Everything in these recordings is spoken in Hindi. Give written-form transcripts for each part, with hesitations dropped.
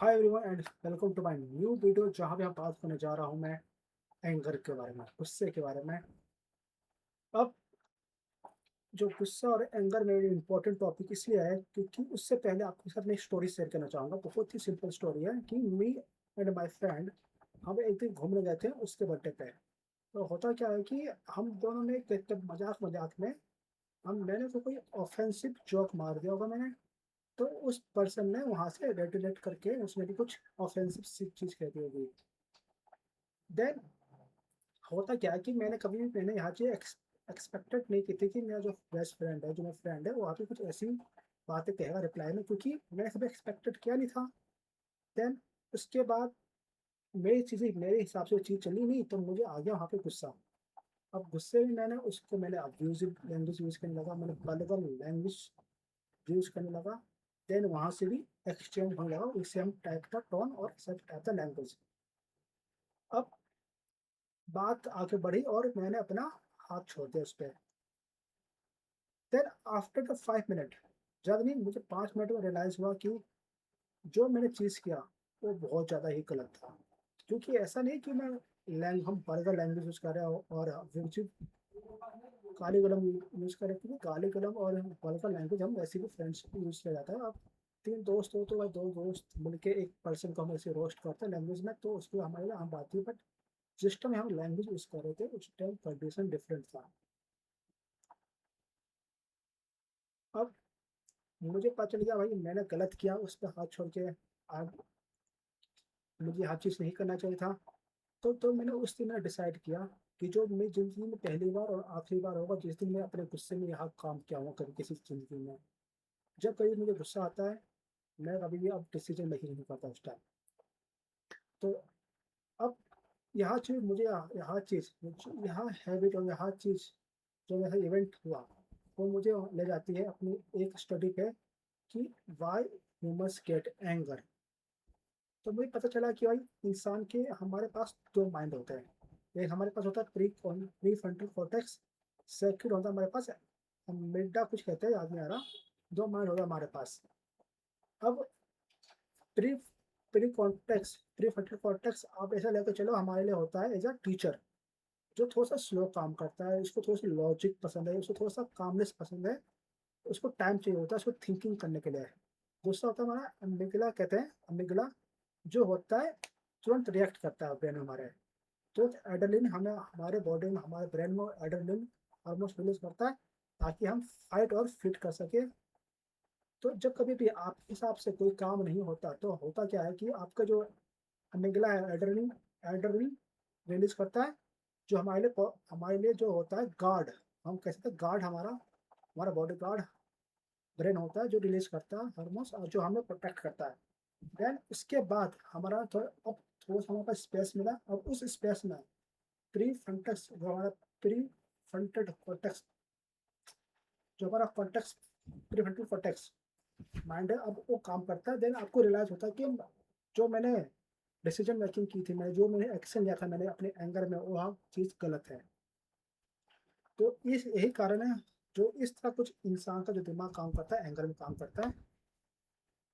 Hi everyone and welcome to my new video जहाँ पे हम बात करने जा रहा हूँ मैं एंगर के बारे में, गुस्से के बारे में। अब जो गुस्सा और एंगर में इम्पोर्टेंट टॉपिक इसलिए है क्योंकि उससे पहले आपके साथ मैं एक स्टोरी शेयर करना चाहूँगा। बहुत ही सिंपल स्टोरी है कि मी एंड माय फ्रेंड हम एक दिन घूमने गए थे उसके बर्थडे पे। तो होता क्या है कि हम दोनों ने मजाक मजाक में मैंने तो कोई ऑफेंसिव जोक मार दिया होगा मैंने। तो उस पर्सन ने वहां से रेडिलेट करके उसने भी कुछ ऑफेंसिव चीज कह दी होगी। देन होता क्या है कि मैंने यहाँ चीज एक्सपेक्टेड नहीं की थी कि मेरा जो बेस्ट फ्रेंड है, जो मेरा फ्रेंड है, वो वहाँ पे कुछ ऐसी बातें कहेगा रिप्लाई में, क्योंकि मैंने कभी एक्सपेक्टेड किया नहीं था। देन उसके बाद मेरे हिसाब से वो चीज़ चली नहीं, तो मुझे आ गया वहाँ पे गुस्सा। अब गुस्से में मैंने अब्यूजिव लैंग्वेज यूज़ करने लगा, मैंने वल्गर लैंग्वेज यूज़ करने लगा। देन वहाँ से भी एक्सचेंज होने लगा सेम टाइप का टोन और सेम टाइप का लैंग्वेज। अब बात आगे बढ़ी और मैंने अपना हाथ छोड़ दिया उस पर। देन आफ्टर द 5 मिनट, जब नहीं मुझे 5 मिनट में रियलाइज हुआ कि जो मैंने चीज़ किया वो बहुत ज़्यादा ही गलत था। क्योंकि ऐसा नहीं कि हम बर्गर लैंग्वेज यूज़ कर रहे हो और विर्चु काली कलम यूज़ कर रहे, क्योंकि काली कलम और बर्गर लैंग्वेज हम वैसे भी फ्रेंड्स यूज़ किया जाता है। अब तीन दोस्त हो तो भाई दो दोस्त मिलके एक पर्सन को हम ऐसे रोस्ट करते हैं लैंग्वेज में, तो उसकी हमारे लिए आम बात थी। बट जिस टाइम हम लैंग्वेज यूज़ कर रहे थे उस टाइम कंडीशन डिफरेंट था। अब मुझे पता चल गया भाई मैंने गलत किया उस पर हाथ छोड़ के। अब मुझे हर चीज़ नहीं करना चाहिए था। तो मैंने उस दिन डिसाइड किया कि जो मेरी ज़िंदगी में पहली बार और आखिरी बार होगा जिस दिन मैं अपने गुस्से में यहाँ काम किया हूँ कभी किसी ज़िंदगी में। जब कभी मुझे गुस्सा आता है मैं कभी भी अब डिसीजन नहीं करता उस टाइम। तो अब यहाँ हैबिट और यहाँ चीज़ जो मेरा इवेंट हुआ वो मुझे ले जाती है अपनी एक स्टडी पे कि वाई ह्यूमंस गेट एंगर। तो मुझे पता चला कि भाई इंसान के हमारे पास दो माइंड होते हैं। एक हमारे पास होता है प्री फ्रंटल कॉर्टेक्स। सेकंड होता है हमारे पास मिडा, कुछ कहते हैं याद नहीं आ रहा। दो माइंड होता है हमारे पास। अब प्री प्री फ्रंटल कॉर्टेक्स आप ऐसा लेकर चलो हमारे लिए होता है एज अ टीचर, जो थोड़ा सा स्लो काम करता है, उसको थोड़ा सा लॉजिक पसंद है, उसको थोड़ा सा कामनेस पसंद है, उसको टाइम चाहिए होता है उसको थिंकिंग करने के लिए। दूसरा होता है हमारा अमिगला, कहते हैं अमिगला, जो होता है तुरंत रिएक्ट करता है ब्रेन हमारे। तो एड्रेनलिन हमें हमारे बॉडी में हमारे ब्रेन में एड्रेनलिन हार्मोन रिलीज करता है ताकि हम फाइट और फिट कर सके। तो जब कभी भी आपके हिसाब से कोई काम नहीं होता तो होता क्या है कि आपका जो अमिगला है, एड्रेनलिन एड्रेनलिन रिलीज करता है, जो हमारे लिए जो होता है गार्ड, हम कह सकते हैं गार्ड, हमारा हमारा बॉडी गार्ड ब्रेन होता है जो रिलीज करता है हार्मोन्स और जो हमें प्रोटेक्ट करता है। देन उसके बाद थोड़ा सा हमारे पास स्पेस मिला। अब उस स्पेस में प्री फ्रंटस जो हमारा प्री फ्रंटल कॉर्टेक्स जो हमारा cortex pre frontal cortex mind है, अब वो काम करता है। देन आपको रियलाइज होता है कि जो मैंने डिसीजन मेकिंग की थी, मैंने जो मैंने एक्शन लिया था मैंने अपने एंगर में, वो चीज़ गलत है। तो इस यही कारण है जो इस तरह कुछ इंसान का जो दिमाग काम करता है एंगर में काम करता है।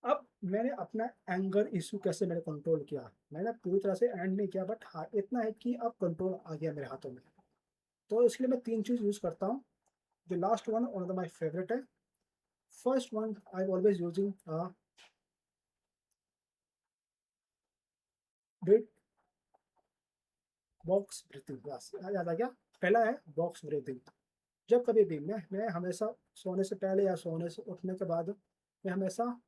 अब मैंने अपना एंगर इशू कैसे मैंने कंट्रोल किया, मैंने पूरी तरह से एंड नहीं किया, बट हाँ इतना है कि अब कंट्रोल आ गया मेरे हाथों में। तो इसके लिए मैं तीन चीज़ यूज़ करता हूँ। जो last one of my favourite है। First one I always using breath box breathing. बस याद आ गया। पहला है बॉक्स ब्रीथिंग। जब कभी भी मैं हमेशा सोने से पहले या सोने से उठने के बाद मैं हमेशा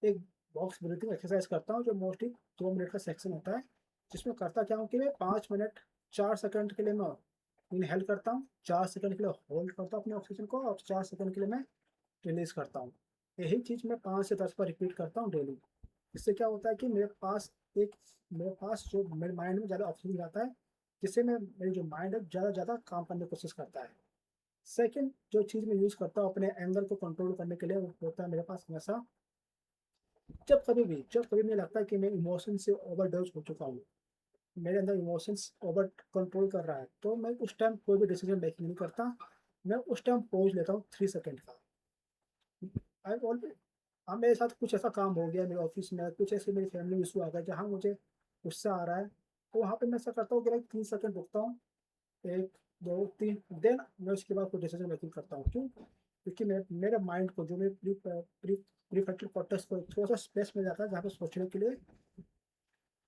एक बॉक्स ब्रीथिंग एक्सरसाइज करता हूँ, जो मोस्टली 2 मिनट का सेक्शन होता है। जिसमें करता क्या हूँ कि मैं 5 मिनट 4 सेकंड के लिए मैं इनहेल करता हूँ, 4 सेकंड के लिए होल्ड करता हूँ अपने ऑक्सीजन को, और 4 सेकंड के लिए मैं रिलीज करता हूँ। यही चीज़ मैं 5 से 10 बार रिपीट करता हूँ डेली। इससे क्या होता है कि एक मेरे पास जो मेरे माइंड में ज़्यादा ऑक्सीजन जाता है, जिससे मेरी जो माइंड है ज़्यादा ज़्यादा काम करने की कोशिश करता है। सेकंड जो चीज़ मैं यूज़ करता हूँ अपने एंगर को कंट्रोल करने के लिए, वो होता है मेरे पास हमेशा, जब कभी मुझे लगता है कि मैं इमोशन से ओवरडोज हो चुका हूँ, मेरे अंदर इमोशंस ओवर कंट्रोल कर रहा है, तो मैं उस टाइम कोई भी डिसीजन मेकिंग नहीं करता। मैं उस टाइम पॉज लेता हूँ 3 सेकंड का। आई ऑलवेज हाँ, मेरे साथ कुछ ऐसा काम हो गया मेरे ऑफिस में, कुछ ऐसे मेरी फैमिली इशू आ गया जहाँ मुझे गुस्सा आ रहा है, तो वहाँ पे मैं ऐसा करता हूँ कि लाइक 3 सेकंड रुकता हूँ, 1 2 3, देन मैं उसके बाद कोई डिसीजन मेकिंग करता हूँ। क्यों? क्योंकि मेरे माइंड को, जो मेरे प्रीफ्रंटल कॉर्टेक्स को थोड़ा सा स्पेस मिल जाता है जहाँ पे सोचने के लिए।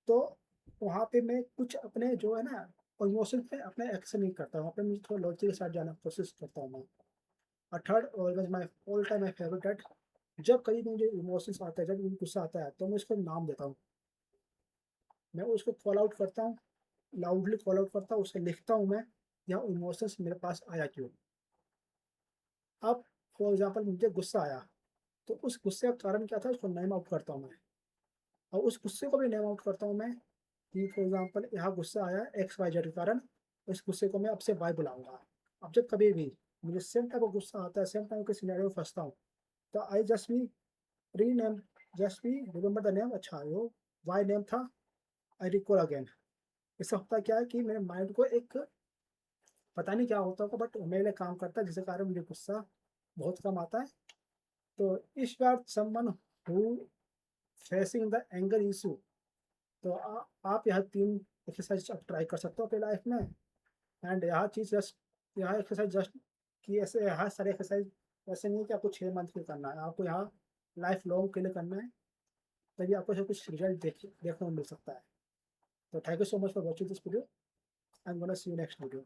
तो वहाँ पे मैं कुछ अपने जो है ना इमोशन पे अपने एक्शन नहीं करता, वहाँ पे मैं थोड़ा लॉजिक के साथ जाना कोशिश करता हूँ मैं। और third always my all time my favourite that, जब कभी भी मुझे इमोशंस आता है, जब मुझे गुस्सा आता है, तो मैं उसको नाम देता हूँ। मैं उसको कॉल आउट करता हूँ, लाउडली कॉल आउट करता हूँ, उसे लिखता हूँ मैं, या इमोशंस मेरे पास आया क्यों। अब फॉर एग्जाम्पल मुझे गुस्सा आया, तो उस गुस्से का कारण क्या था उसको नेम आउट करता हूँ मैं। और उस गुस्से को भी नेम आउट करता हूँ मैं, कि फॉर एग्जाम्पल यहाँ गुस्सा आया एक्स वाई जेड के कारण, इस गुस्से को मैं अब से वाई बुलाऊंगा। अब जब कभी भी मुझे सेम टाइप का गुस्सा आता है, सेम टाइप के सिनेरियो में फंसता हूँ, तो I just be rename, just be remember the name, अच्छा वो वाई नेम था, आई रिकॉल अगेन। इससे होता क्या है कि मेरे माइंड को एक, पता नहीं क्या होता होगा, बट मेरे लिए काम करता है, जिसके कारण मुझे गुस्सा बहुत कम आता है। तो इस बार someone who facing the anger issue, तो आप यह 3 एक्सरसाइज आप ट्राई कर सकते हो अपनी लाइफ में। एंड यह चीज़ जस्ट, यह एक्सरसाइज जस्ट कि ऐसे यह सारे एक्सरसाइज ऐसे नहीं है कि आपको 6 मंथ के लिए करना है, आपको यहाँ लाइफ लॉन्ग के लिए करना है, तभी आपको सब कुछ रिजल्ट देखने को मिल सकता है। तो thank you so much for watching this video. I am gonna see you next video.